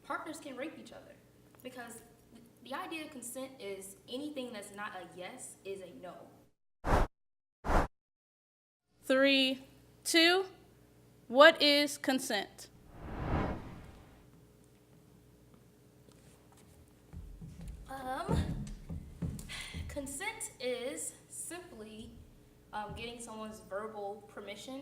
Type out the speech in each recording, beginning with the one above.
partners can rape each other. Because the idea of consent is anything that's not a yes is a no. 3, 2, what is consent? Consent is simply getting someone's verbal permission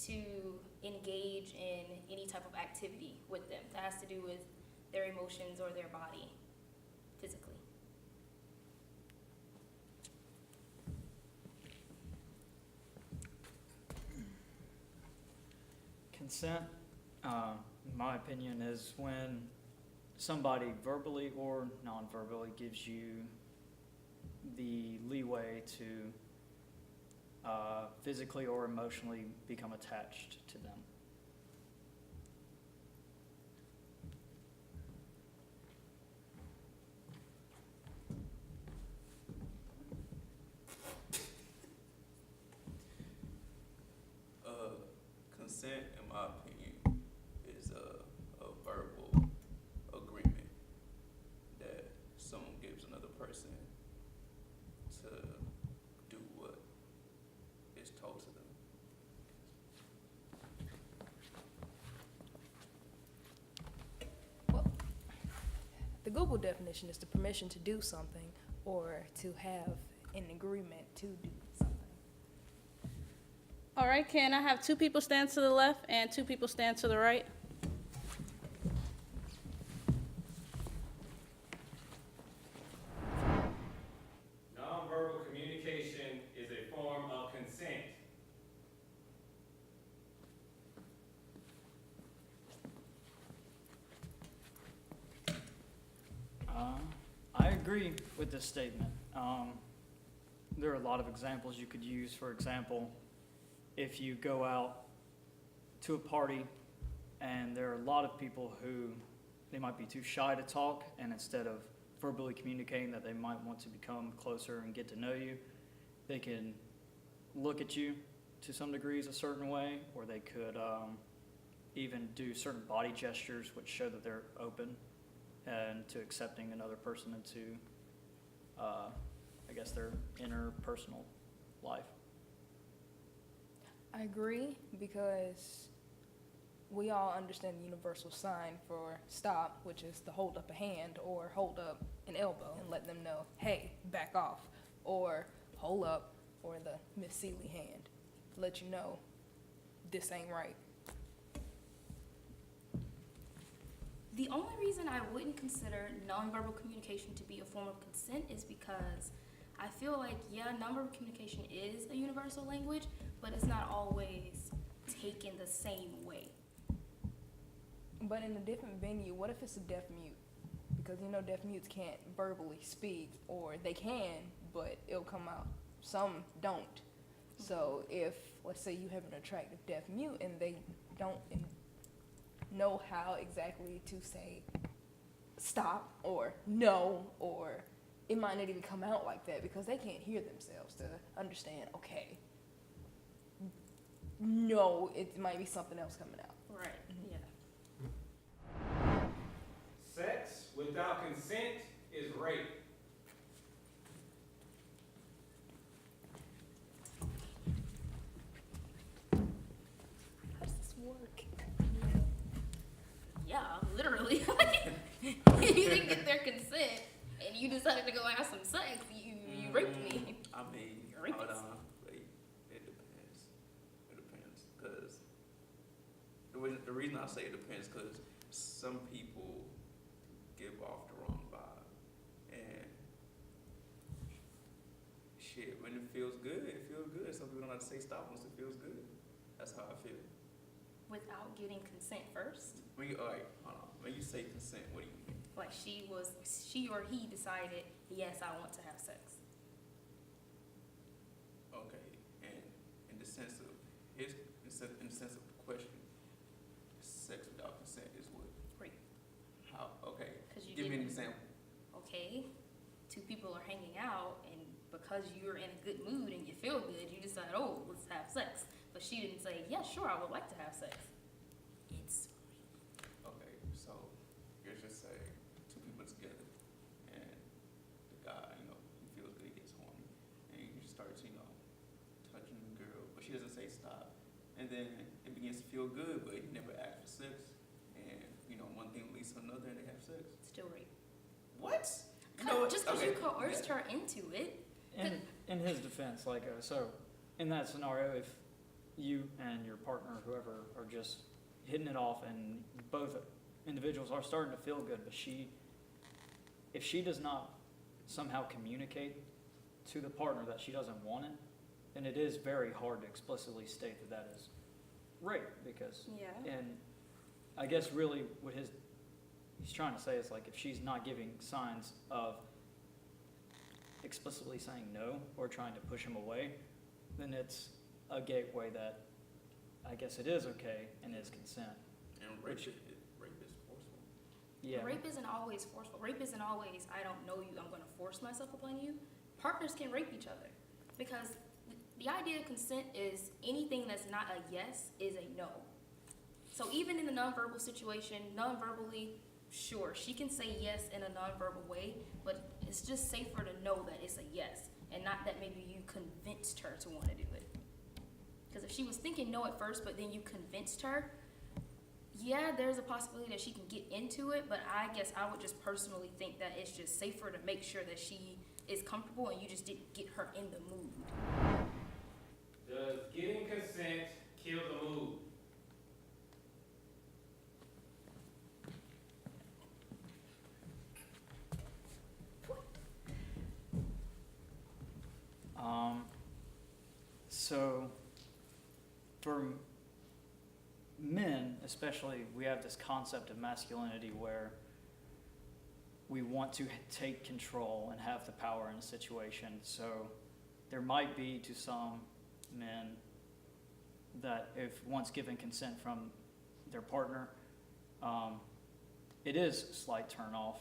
to engage in any type of activity with them that has to do with their emotions or their body physically. Consent, in my opinion, is when somebody verbally or non-verbally gives you the leeway to physically or emotionally become attached to them. Consent, in my opinion, is a verbal agreement that someone gives another person to do what is told to them. Well, the Google definition is the permission to do something or to have an agreement to do something. All right, can I have 2 people stand to the left and 2 people stand to the right? Nonverbal communication is a form of consent. I agree with this statement. There are a lot of examples you could use. For example, if you go out to a party and there are a lot of people who they might be too shy to talk, and instead of verbally communicating that they might want to become closer and get to know you, they can look at you to some degrees a certain way, or they could even do certain body gestures which show that they're open and to accepting another person into, I guess, their interpersonal life. I agree, because we all understand the universal sign for stop, which is to hold up a hand or hold up an elbow and let them know, hey, back off, or hold up, or the Miss Seeley hand, let you know this ain't right. The only reason I wouldn't consider nonverbal communication to be a form of consent is because I feel like, yeah, nonverbal communication is a universal language, but it's not always taken the same way. But in a different venue, what if it's a deaf mute? Because you know deaf mutes can't verbally speak, or they can, but it'll come out. Some don't. So if, let's say you have an attractive deaf mute and they don't know how exactly to say stop or no, or it might not even come out like that because they can't hear themselves to understand, okay, no, it might be something else coming out. Right, yeah. Sex without consent is rape. How does this work? Yeah, literally. You didn't get their consent and you decided to go have some sex, you raped me. I mean, You're hold rapist. on, wait, it depends. It depends, because the reason I say it depends, because some people give off the wrong vibe, and shit, when it feels good, it feels good. Some people don't have to say stop once it feels good. That's how I feel. Without getting consent first? When you, all right, hold on. When you say consent, what do you mean? Like she or he decided, yes, I want to have sex. Okay, and in the sense of the question, sex without consent is what? Rape. How? Okay. 'Cause you Give me an didn't- example. Okay, 2 people are hanging out, and because you're in a good mood and you feel good, you decide, oh, let's have sex. But she didn't say, yeah, sure, I would like to have sex. It's Okay, so you're stop. And then it begins to feel good, but you never ask for sex. And, you know, one thing leads to another and they have sex. Still rape. What? Just because you coerced her into it. In his defense, like, so in that scenario, if you and your partner, whoever, are just hitting it off and both individuals are starting to feel good, but if she does not somehow communicate to the partner that she doesn't want it, then it is very hard to explicitly state that that is rape, because, Yeah. and I guess really what he's trying to say is, like, if she's not giving signs of explicitly saying no or trying to push him away, then it's a gateway that I guess it is okay and is consent. And rape is forceful. Yeah. Rape isn't always forceful. Rape isn't always, I don't know you, I'm going to force myself upon you. Partners can rape each other because the idea of consent is anything that's not a yes is a no. So even in the nonverbal situation, non-verbally, sure, she can say yes in a nonverbal way, but it's just safer to know that it's a yes and not that maybe you convinced her to want to do it. Because if she was thinking no at first, but then you convinced her, yeah, there's a possibility that she can get into it, but I guess I would just personally think that it's just safer to make sure that she is comfortable and you just didn't get her in the mood. Does getting consent kill the mood? So for men, especially, we have this concept of masculinity where we want to take control and have the power in a situation. So there might be to some men that if once given consent from their partner, it is a slight turn off,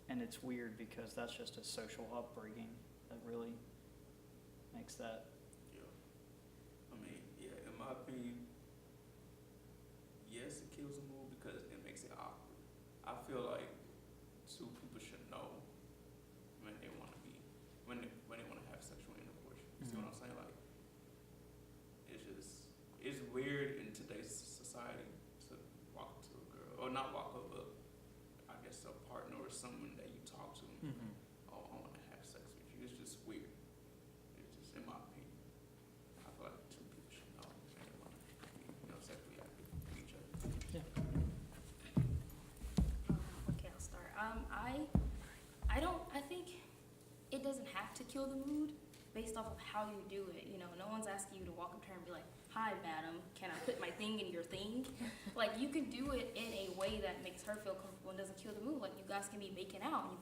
and it's weird because that's just a social upbringing that really makes that. Yeah. I mean, yeah, in my opinion, yes, it kills the mood because it makes it awkward. I feel like two people should know when they want to be, when they want to have sexual intercourse. You see what I'm saying? Like, it's weird in today's society to walk up to a girl, or not walk up, but I guess a partner or someone that you talk to. Oh, I want to have sex with you. It's just weird. It's just, in my opinion, I feel like two people should know when they want to be, sexually active with each other. Okay, I'll start. I think it doesn't have to kill the mood based off of how you do it. You know, no one's asking you to walk up to her and be like, "Hi, madam, can I put my thing in your thing?" Like, you can do it in a way that makes her feel comfortable and doesn't kill the mood. Like, you guys can be making out.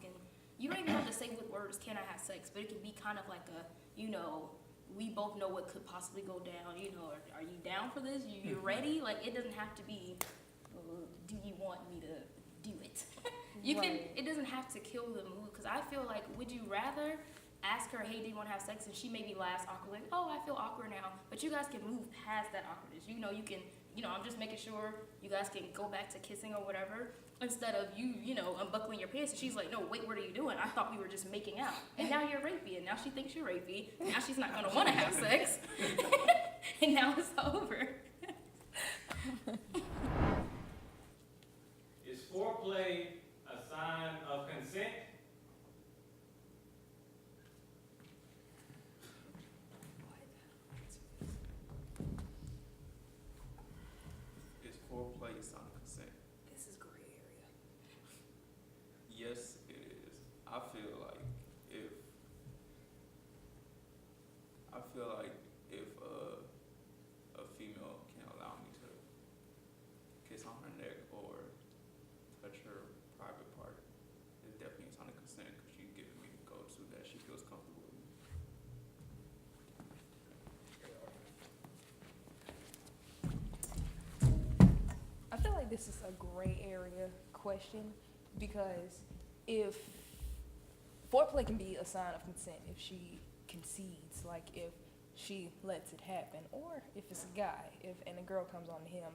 You don't even have to say with words, "Can I have sex?" But it can be kind of like a, we both know what could possibly go down. Are you down for this? You ready? Like, it doesn't have to be, do you want me to do it? It doesn't have to kill the mood, because I feel like, would you rather ask her, "Hey, do you want to have sex?" and she maybe laughs awkwardly, like, "Oh, I feel awkward now," but you guys can move past that awkwardness. You can, I'm just making sure you guys can go back to kissing or whatever, instead of you unbuckling your pants and she's like, "No, wait, what are you doing? I thought we were just making out." And now you're rapey, and now she thinks you're rapey. Now she's not gonna want to have sex, and now it's over. Is foreplay a sign of consent? Is foreplay a sign of consent? This is gray area. Yes, it is. I feel like if a female can allow me to kiss on her neck or touch her private part, it's definitely a sign of consent because she's giving me the go-to that she feels comfortable with me. I feel like this is a gray area question because if foreplay can be a sign of consent if she concedes, like if she lets it happen, or if it's a guy, and a girl comes on to him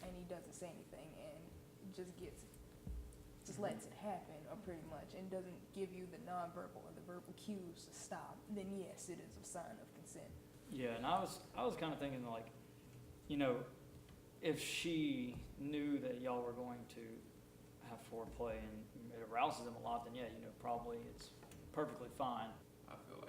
and he doesn't say anything and just lets it happen, or pretty much, and doesn't give you the nonverbal or the verbal cues to stop, then yes, it is a sign of consent. Yeah, and I was kind of thinking like, you know, if she knew that y'all were going to have foreplay and it arouses them a lot, then yeah, you know, probably it's perfectly fine. I feel